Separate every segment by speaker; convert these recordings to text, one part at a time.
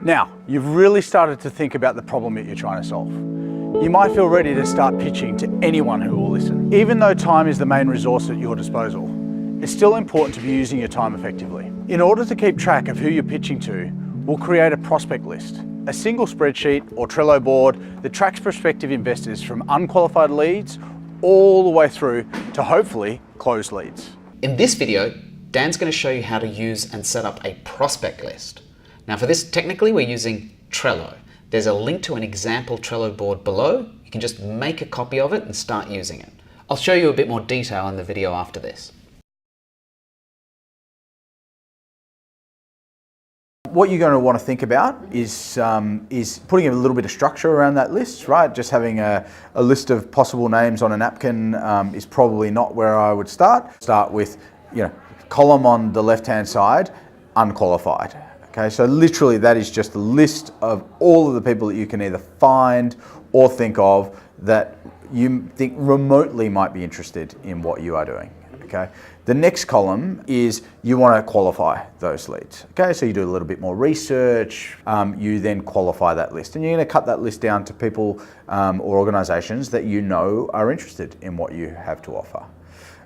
Speaker 1: Now, you've really started to think about the problem that you're trying to solve. You might feel ready to start pitching to anyone who will listen. Even though time is the main resource at your disposal, it's still important to be using your time effectively. In order to keep track of who you're pitching to, we'll create a prospect list, a single spreadsheet or Trello board that tracks prospective investors from unqualified leads all the way through to hopefully closed leads.
Speaker 2: In this video, Dan's going to show you how to use and set up a prospect list. Now for this, technically we're using Trello. There's a link to an example Trello board below. You can just make a copy of it and start using it. I'll show you a bit more detail in the video after this.
Speaker 1: What you're going to want to think about is putting a little bit of structure around that list, right? Just having a list of possible names on a napkin is probably not where I would start. Start with, column on the left-hand side, unqualified. Okay, so literally that is just a list of all of the people that you can either find or think of that you think remotely might be interested in what you are doing. Okay. The next column is you want to qualify those leads. Okay, so you do a little bit more research, you then qualify that list, and you're going to cut that list down to people or organizations that you know are interested in what you have to offer.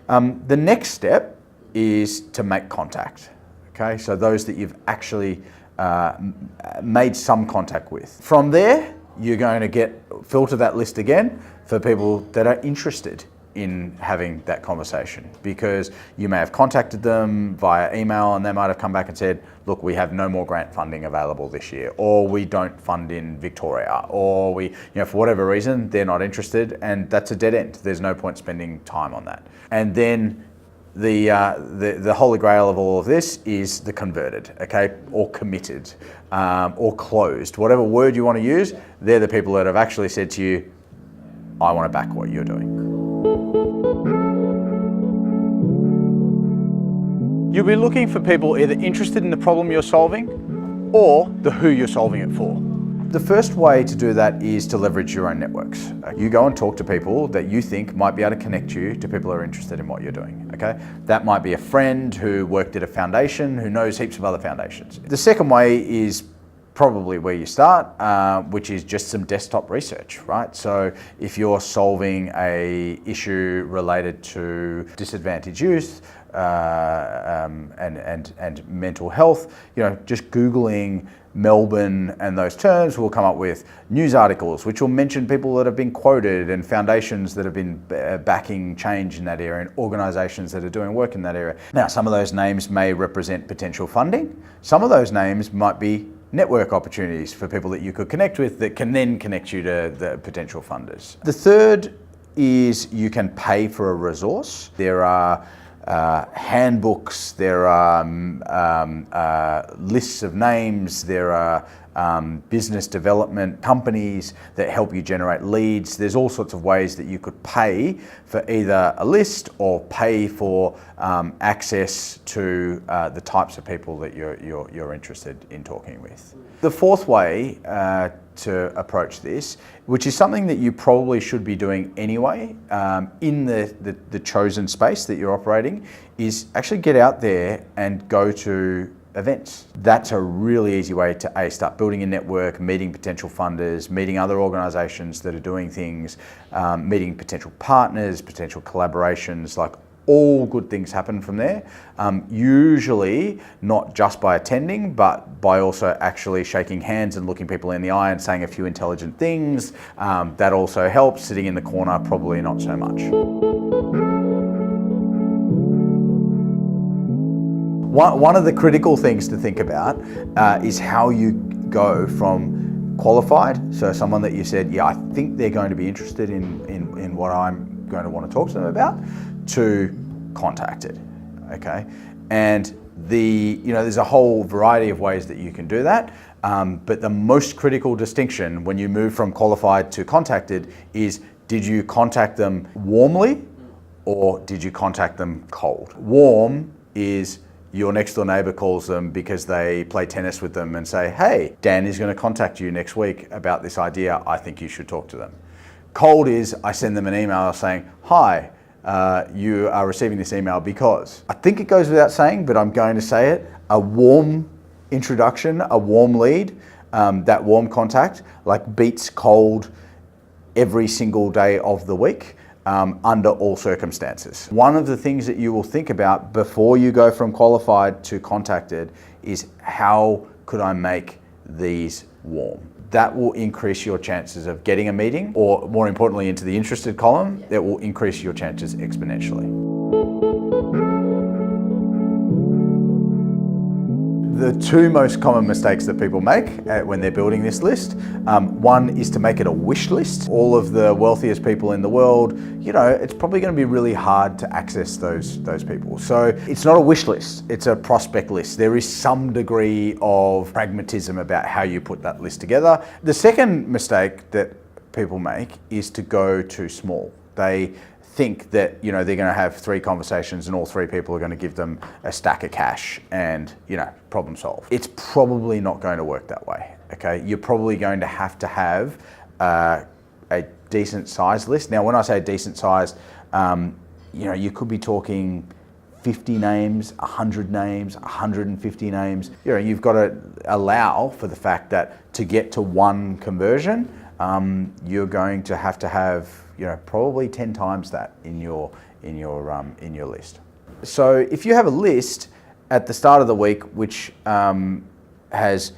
Speaker 1: The next step is to make contact. Okay, so those that you've actually made some contact with. From there, you're going to filter that list again for people that are interested in having that conversation, because you may have contacted them via email and they might have come back and said, look, we have no more grant funding available this year, or we don't fund in Victoria, or we, for whatever reason, they're not interested, and that's a dead end. There's no point spending time on that. And then the holy grail of all of this is the converted, okay, or committed, or closed, whatever word you want to use. They're the people that have actually said to you, I want to back what you're doing. You'll be looking for people either interested in the problem you're solving or the who you're solving it for. The first way to do that is to leverage your own networks. You go and talk to people that you think might be able to connect you to people who are interested in what you're doing, okay? That might be a friend who worked at a foundation who knows heaps of other foundations. The second way is probably where you start, which is just some desktop research, right? So if you're solving a issue related to disadvantaged youth and mental health, just Googling Melbourne and those terms will come up with news articles which will mention people that have been quoted and foundations that have been backing change in that area and organisations that are doing work in that area. Now, some of those names may represent potential funding. Some of those names might be network opportunities for people that you could connect with that can then connect you to the potential funders. The third is you can pay for a resource. There are handbooks, there are lists of names, there are business development companies that help you generate leads. There's all sorts of ways that you could pay for either a list or pay for access to the types of people that you're interested in talking with. The fourth way to approach this, which is something that you probably should be doing anyway in the chosen space that you're operating, is actually get out there and go to events. That's a really easy way to start building a network, meeting potential funders, meeting other organisations that are doing things, meeting potential partners, potential collaborations. Like, all good things happen from there. Usually not just by attending, but by also actually shaking hands and looking people in the eye and saying a few intelligent things. That also helps. Sitting in the corner, probably not so much. One of the critical things to think about is how you go from qualified, so someone that you said, yeah, I think they're going to be interested in what I'm going to want to talk to them about, to contacted, okay? And there's a whole variety of ways that you can do that, but the most critical distinction when you move from qualified to contacted is, did you contact them warmly or did you contact them cold? Warm is your next door neighbor calls them because they play tennis with them and say, hey, Dan is going to contact you next week about this idea. I think you should talk to them. Cold is I send them an email saying, hi, you are receiving this email because. I think it goes without saying, but I'm going to say it. A warm introduction, a warm lead that warm contact like beats cold every single day of the week. Under all circumstances. One of the things that you will think about before you go from qualified to contacted is how could I make these warm? That will increase your chances of getting a meeting, or more importantly into the interested column, that will increase your chances exponentially. The two most common mistakes that people make when they're building this list, one is to make it a wish list. All of the wealthiest people in the world, you know, it's probably going to be really hard to access those people. So it's not a wish list, it's a prospect list. There is some degree of pragmatism about how you put that list together. The second mistake that people make is to go too small. They think that, you know, they're going to have 3 conversations and all 3 people are going to give them a stack of cash and, you know, problem solved. It's probably not going to work that way, okay? You're probably going to have a decent size list. Now, when I say decent size, you know, you could be talking 50 names, 100 names, 150 names. You know, you've got to allow for the fact that to get to 1 conversion, you're going to have, you know, probably 10 times that in your list. So if you have a list at the start of the week which has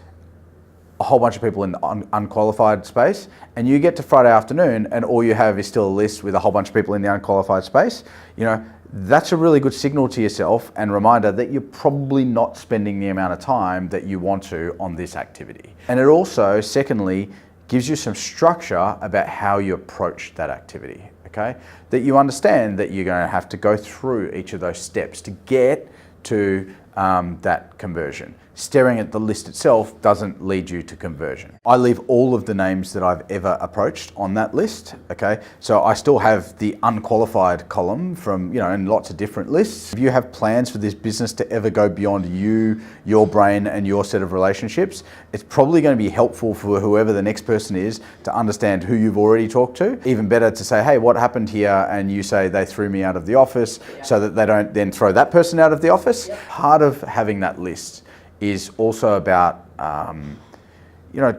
Speaker 1: a whole bunch of people in the unqualified space, and you get to Friday afternoon and all you have is still a list with a whole bunch of people in the unqualified space, you know, that's a really good signal to yourself and reminder that you're probably not spending the amount of time that you want to on this activity. And it also, secondly, gives you some structure about how you approach that activity, okay? That you understand that you're going to have to go through each of those steps to get to that conversion. Staring at the list itself doesn't lead you to conversion. I leave all of the names that I've ever approached on that list, okay? So I still have the unqualified column from, you know, in lots of different lists. If you have plans for this business to ever go beyond you, your brain, and your set of relationships, it's probably going to be helpful for whoever the next person is to understand who you've already talked to. Even better to say, hey, what happened here? And you say they threw me out of the office, so that they don't then throw that person out of the office. Part of having that list is also about, you know,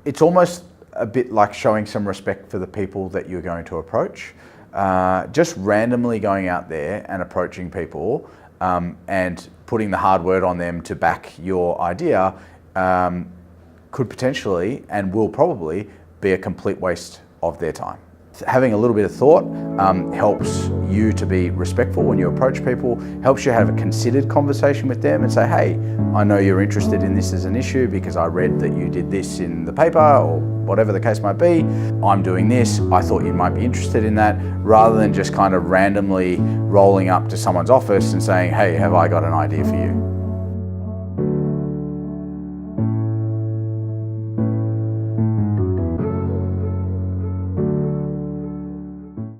Speaker 1: it's almost a bit like showing some respect for the people that you're going to approach. Just randomly going out there and approaching people and putting the hard word on them to back your idea could potentially and will probably be a complete waste of their time. Having a little bit of thought helps you to be respectful when you approach people, helps you have a considered conversation with them and say, hey, I know you're interested in this as an issue because I read that you did this in the paper or whatever the case might be. I'm doing this, I thought you might be interested in that, rather than just kind of randomly rolling up to someone's office and saying, hey, have I got an idea for you?